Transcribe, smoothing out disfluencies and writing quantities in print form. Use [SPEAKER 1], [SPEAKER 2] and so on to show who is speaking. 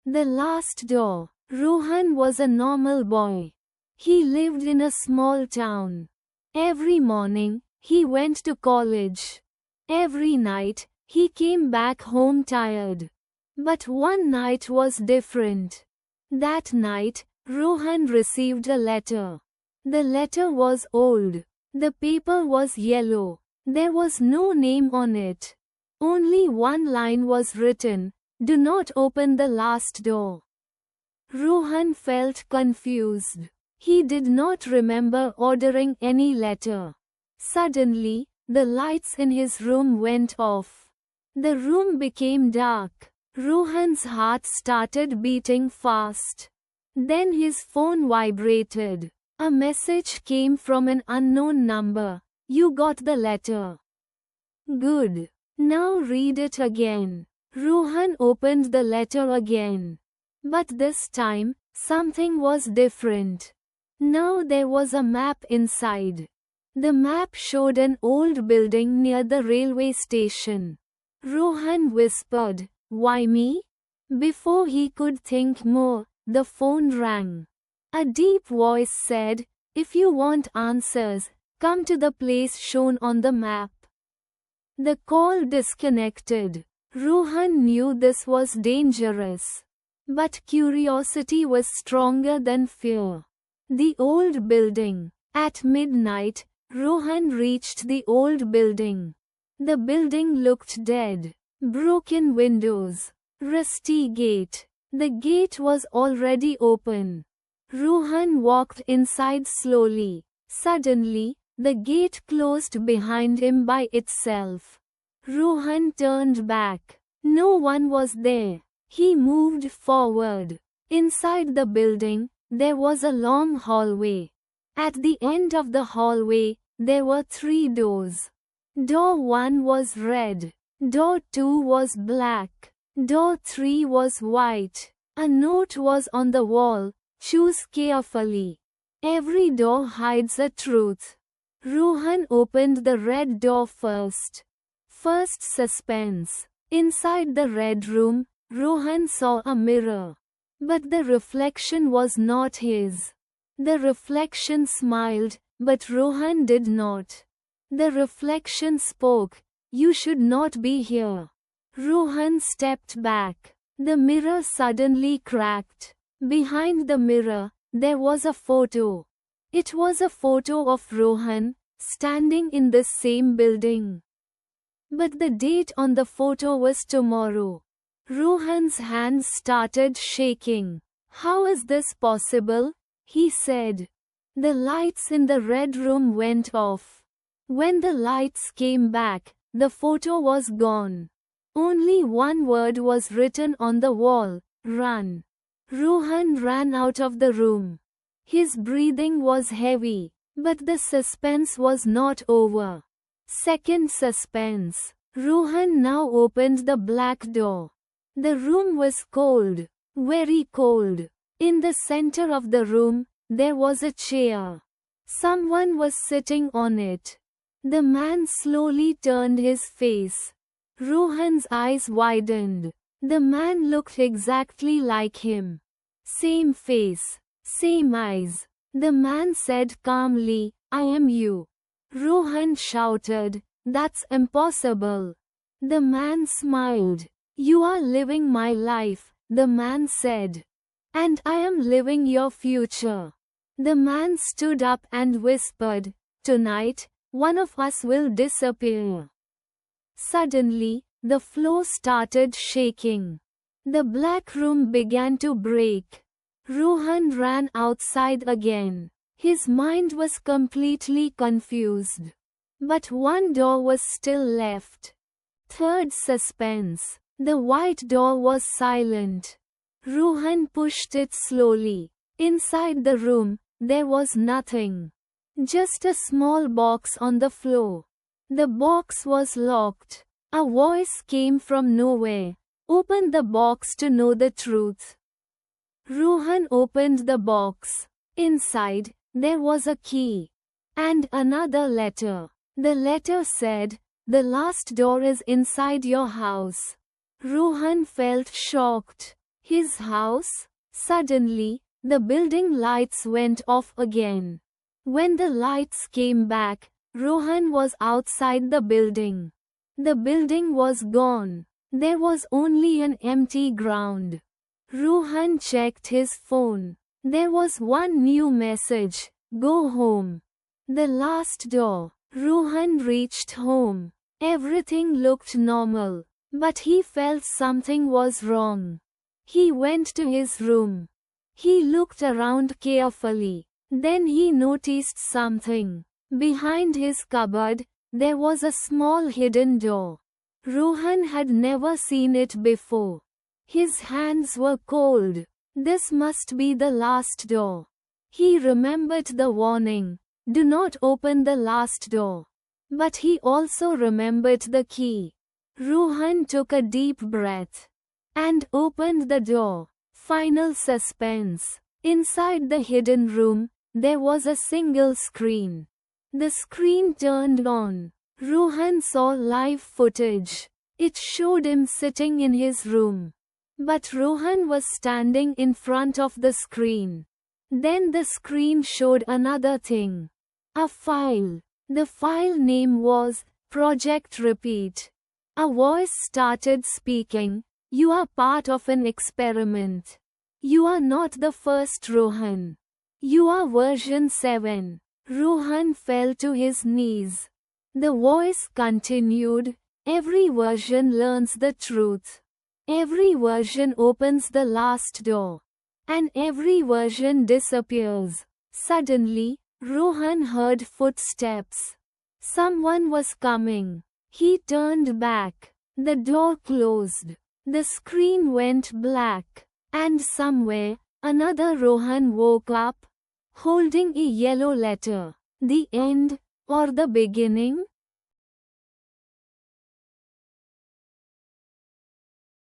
[SPEAKER 1] The last door. Rohan was a normal boy. He lived in a small town. Every morning, he went to college. Every night, he came back home tired. But one night was different. That night, Rohan received a letter. The letter was old. The paper was yellow. There was no name on it. Only one line was written, "Do not open the last door." Rohan felt confused. He did not remember ordering any letter. Suddenly, the lights in his room went off. The room became dark. Rohan's heart started beating fast. Then his phone vibrated. A message came from an unknown number. "You got the letter. Good. Now read it again." Rohan opened the letter again. But this time, something was different. Now there was a map inside. The map showed an old building near the railway station. Rohan whispered, "Why me?" Before he could think more, the phone rang. A deep voice said, "If you want answers, come to the place shown on the map." The call disconnected. Rohan knew this was dangerous. But curiosity was stronger than fear. The old building. At midnight, Rohan reached the old building. The building looked dead. Broken windows. Rusty gate. The gate was already open. Rohan walked inside slowly. Suddenly, the gate closed behind him by itself. Rohan turned back. No one was there. He moved forward. Inside the building, there was a long hallway. At the end of the hallway, there were 3 doors. Door 1 was red. Door 2 was black. Door 3 was white. A note was on the wall, "Choose carefully. Every door hides a truth." Rohan opened the red door first. First suspense. Inside the red room, Rohan saw a mirror. But the reflection was not his. The reflection smiled, but Rohan did not. The reflection spoke, "You should not be here." Rohan stepped back. The mirror suddenly cracked. Behind the mirror, there was a photo. It was a photo of Rohan, standing in the same building. But the date on the photo was tomorrow. Rohan's hands started shaking. "How is this possible?" he said. The lights in the red room went off. When the lights came back, the photo was gone. Only one word was written on the wall: "Run." Rohan ran out of the room. His breathing was heavy, but the suspense was not over. Second suspense. Rohan now opened the black door. The room was cold, very cold. In the center of the room, there was a chair. Someone was sitting on it. The man slowly turned his face. Rohan's eyes widened. The man looked exactly like him. Same face, same eyes. The man said calmly, "I am you." Rohan shouted, "That's impossible." The man smiled. "You are living my life," the man said. "And I am living your future." The man stood up and whispered, "Tonight, one of us will disappear." Suddenly, the floor started shaking. The black room began to break. Rohan ran outside again. His mind was completely confused. But one door was still left. Third suspense. The white door was silent. Rohan pushed it slowly. Inside the room, there was nothing. Just a small box on the floor. The box was locked. A voice came from nowhere. "Open the box to know the truth." Rohan opened the box. Inside, there was a key. And another letter. The letter said, "The last door is inside your house." Rohan felt shocked. His house? Suddenly, the building lights went off again. When the lights came back, Rohan was outside the building. The building was gone. There was only an empty ground. Rohan checked his phone. There was one new message: "Go home." The last door. Rohan reached home. Everything looked normal, but he felt something was wrong. He went to his room. He looked around carefully. Then he noticed something. Behind his cupboard, there was a small hidden door. Rohan had never seen it before. His hands were cold. This must be the last door. He remembered the warning: "Do not open the last door." But he also remembered the key. Rohan took a deep breath and opened the door. Final suspense. Inside the hidden room, there was a single screen. The screen turned on. Rohan saw live footage. It showed him sitting in his room. But Rohan was standing in front of the screen. Then the screen showed another thing. A file. The file name was Project Repeat. A voice started speaking: "You are part of an experiment. You are not the first Rohan. You are version 7. Rohan fell to his knees. The voice continued: "Every version learns the truth. Every version opens the last door. And every version disappears." Suddenly, Rohan heard footsteps. Someone was coming. He turned back. The door closed. The screen went black. And somewhere, another Rohan woke up, holding a yellow letter. The end, or the beginning?